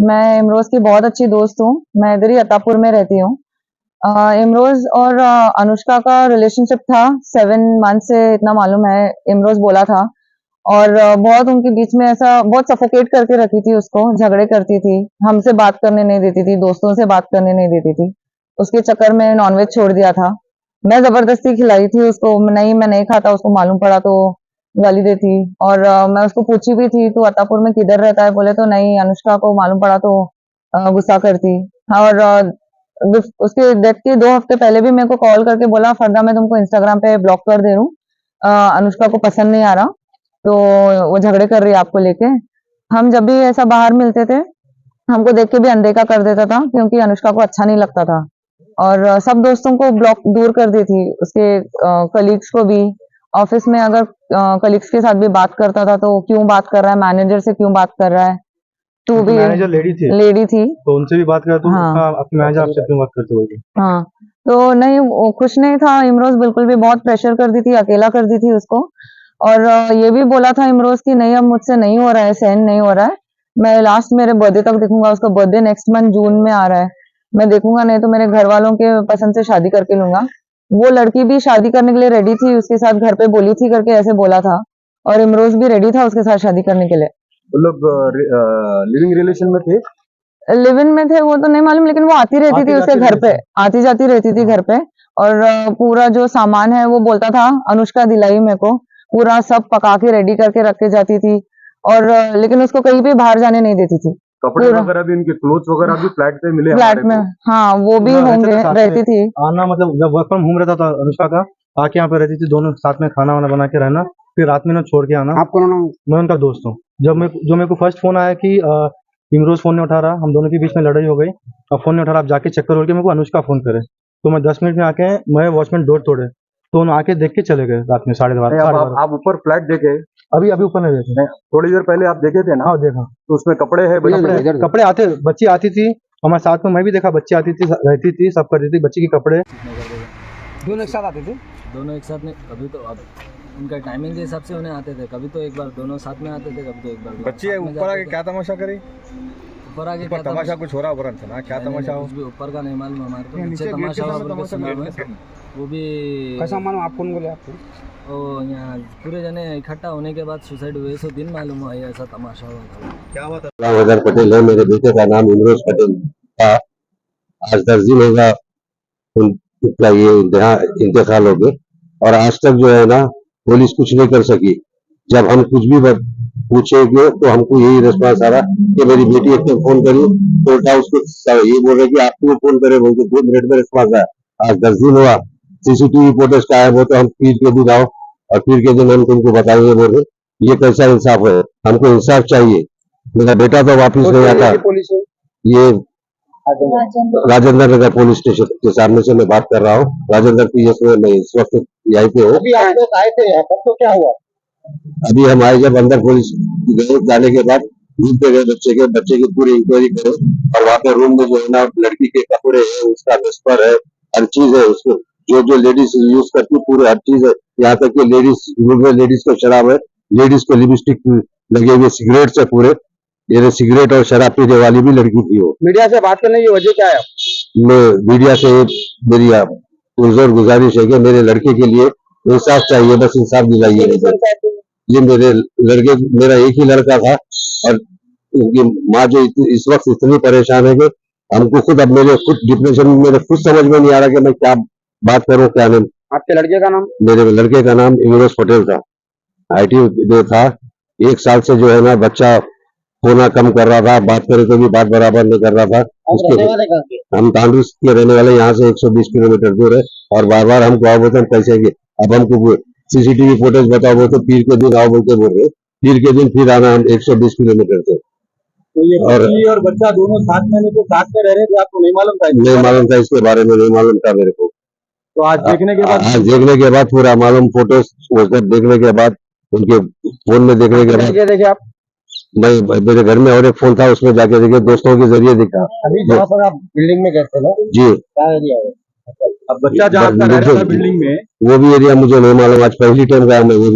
मैं इमरोज की बहुत अच्छी दोस्त हूँ। मैं इधर ही अत्तापुर में रहती हूँ। इमरोज और अनुष्का का रिलेशनशिप था 7 मंथ से, इतना मालूम है, इमरोज बोला था। और बहुत उनके बीच में ऐसा बहुत सफोकेट करके रखी थी उसको, झगड़े करती थी, हमसे बात करने नहीं देती थी, दोस्तों से बात करने नहीं देती थी। उसके चक्कर में नॉनवेज छोड़ दिया था। मैं जबरदस्ती खिलाई थी उसको, नहीं मैं नहीं खाता, उसको मालूम पड़ा तो गाली देती। और मैं उसको पूछी भी थी तू अत्तापुर में किधर रहता है, बोले तो नहीं, अनुष्का को मालूम पड़ा तो गुस्सा करती। और उसके डेथ के 2 हफ्ते पहले भी मेरे को कॉल करके बोला फरदा मैं तुमको इंस्टाग्राम पे ब्लॉक कर दे रहा हूँ, अनुष्का को पसंद नहीं आ रहा, तो वो झगड़े कर रही है आपको लेके। हम जब भी ऐसा बाहर मिलते थे, हमको देख के भी अनदेखा कर देता था, क्योंकि अनुष्का को अच्छा नहीं लगता था। और सब दोस्तों को ब्लॉक दूर कर दी थी, उसके कलीग्स को भी। ऑफिस में अगर कलीग्स के साथ भी बात करता था तो क्यों बात कर रहा है, मैनेजर से क्यों बात कर रहा है, तू भी मैनेजर लेडी थी तो उनसे भी बात कर तू। हाँ आपके मैनेजर आपसे क्यों बात करते हो? हाँ। तो नहीं, वो खुश नहीं था इमरोज बिल्कुल भी, बहुत प्रेशर कर दी थी, अकेला कर दी थी उसको। और ये भी बोला था इमरोज की नहीं अब मुझसे नहीं हो रहा है, सहन नहीं हो रहा है, मैं लास्ट मेरे बर्थडे तक देखूंगा, उसका बर्थडे नेक्स्ट मंथ जून में आ रहा है, मैं देखूंगा, नहीं तो मेरे घर वालों के पसंद से शादी करके लूंगा। वो लड़की भी शादी करने के लिए रेडी थी, उसके साथ घर पे बोली थी करके ऐसे बोला था। और इमरोज भी रेडी था उसके साथ शादी करने के लिए। वो लोग लिविंग रिलेशन में थे? लिव इन में थे वो तो नहीं मालूम, लेकिन वो आती रहती थी उसके घर पे, आती जाती रहती थी घर पे। और पूरा जो सामान है वो बोलता था अनुष्का दिलाई मेरे को, पूरा सब पका के रेडी करके रख के जाती थी। और लेकिन उसको कहीं भी बाहर जाने नहीं देती थी। कपड़े वगैरह भी, इनके क्लोथ्स वगैरह भी फ्लैट पे मिले? फ्लैट में, हाँ वो भी होंगे, रहती थी। आना मतलब जब वर्क फ्रॉम होम रहता था अनुष्का का, आके यहाँ पे रहती थी, दोनों साथ में खाना वाना बना के रहना, फिर रात में ना छोड़ के आना। आप कौन हो? मैं उनका दोस्त हूँ। जो मेरे को फर्स्ट फोन आया कि इमरोज फोन नहीं उठा रहा, हम दोनों के बीच में लड़ाई हो गई, और फोन नहीं उठा रहा, आप जाके चेक करो, मेरे को अनुष्का फोन करे, तो मैं 10 मिनट में आके, मैं वॉचमैन डोर तोड़े, तो उन्होंने आके देख के चले गए रात में 12:30। आप ऊपर फ्लैट देखे? अभी ऊपर नहीं देखे, थोड़ी देर पहले आप देखे थे ना? हाँ देखा। तो उसमें कपड़े है, कपड़े आते, बच्ची आती थी हमारे साथ में, मैं भी देखा, बच्ची आती थी, रहती थी, सब करती थी, बच्ची के कपड़े। दोनों एक साथ आते थे? दोनों एक साथ नहीं, कभी तो अब उनका टाइमिंग के हिसाब से उन्हें आते थे, कभी तो एक बार दोनों साथ में आते थे, कभी तो एक बार बच्ची ऊपर आके क्या तमाशा करी? ऊपर आके ऊपर तमाशा कुछ हो रहा ऊपर से ना, क्या तमाशा हो? कुछ भी ऊपर का नहीं मालूम हमारे को, नीचे तमाशा हुआ बोल के सुना हुआ है। वो भी कैसा मालूम? आप कौन बोले आपको? ओ यहाँ पूरे जने इकट्ठा होने के बाद सुसाइड हुए, सो दिन मालूम हुआ ये ऐसा तमाशा हुआ था। क्या हुआ था? रामनगर पटेल है, मेरे बेटे का नाम इमरोज पटेल था। आज 10 दिन होगा उनका ये इंतकाल हो गए, और आज तक जो है ना पुलिस कुछ नहीं कर सकी। जब हम कुछ भी पूछेंगे तो हमको यही रिस्पॉन्स आ रहा कि मेरी बेटी ने फोन करी, तो उल्टा उसको ये बोल रहे कि आपको फोन करे, बोल के 2 मिनट में रिस्पॉन्स आया। आज 10 दिन हुआ, सीसीटीवी फुटेज का है, वो तो हम पीर के दिन आओ और पीर के दिन हम तुमको बताएंगे, बोल रहे। ये कैसा इंसाफ है? हमको इंसाफ चाहिए, मेरा बेटा तो वापिस नहीं आता। ये राजेंद्र नगर पुलिस स्टेशन के सामने से मैं बात कर रहा हूँ, राजेंद्र पीएस में मैं इस वक्त यहीं पे हूँ। अभी आप लोग आए थे यहाँ पर, तो क्या हुआ? अभी हम आए, जब अंदर पुलिस गए, जाने के बाद रूम पे गए, बच्चे की पूरी इंक्वायरी करे, और वहाँ पे रूम में जो है ना लड़की के कपड़े है, उसका बिस्तर है, हर चीज है, उसको जो लेडीज यूज करती है पूरे हर चीज है, यहाँ तक कि लेडीज रूम में लेडीज को शराब है, लेडीज को लिपस्टिक लगे हुए, सिगरेट से पूरे, ये सिगरेट और शराब पीने वाली भी लड़की थी। वो मीडिया से बात करने की वजह क्या है? मैं मीडिया से मेरी पुरजोर गुजारिश है कि मेरे लड़के के लिए इंसाफ चाहिए, बस इंसाफ दिलाइए। ये मेरे लड़के, मेरा एक ही लड़का था, और उनकी माँ जो इस वक्त इतनी परेशान है कि हमको खुद, अब मेरे खुद डिप्रेशन में, मेरे खुद समझ में नहीं आ रहा कि मैं क्या बात करूं क्या नहीं। आपके लड़के का नाम? मेरे लड़के का नाम इमरोज पटेल था, IT में था। 1 साल से जो है ना बच्चा होना कम कर रहा था, बात करे तो भी बात बराबर नहीं कर रहा था। उसके हम तांडू के रहने वाले, यहाँ से 120 किलोमीटर दूर है, और बार बार हमको आओ बोलते हम कैसे, अब हमको सीसीटीवी फुटेज बताओ, वो तो पीर के दिन आओ बोलते बोल रहे, पीर के दिन फिर आना हम 120 किलोमीटर से। तो ये और बच्चा दोनों साथ में, तो साथ में रह रहे थे, आपको नहीं मालूम था? नहीं मालूम था, इसके बारे में नहीं मालूम था मेरे को। तो आज देखने के बाद? आज देखने के बाद पूरा मालूम, फोटोज देखने के बाद, उनके फोन में देखने के बाद देखे आप? मैं, मेरे घर में और एक फोन था, उसमें जाके देखे, दोस्तों के जरिए दिखा। अभी जहाँ पर आप बिल्डिंग में गए थे ना? जी। क्या एरिया है? अब बच्चा जहाँ बिल्डिंग में, वो भी एरिया मुझे नहीं मालूम, आज पहली टाइम गया मैं वो भी।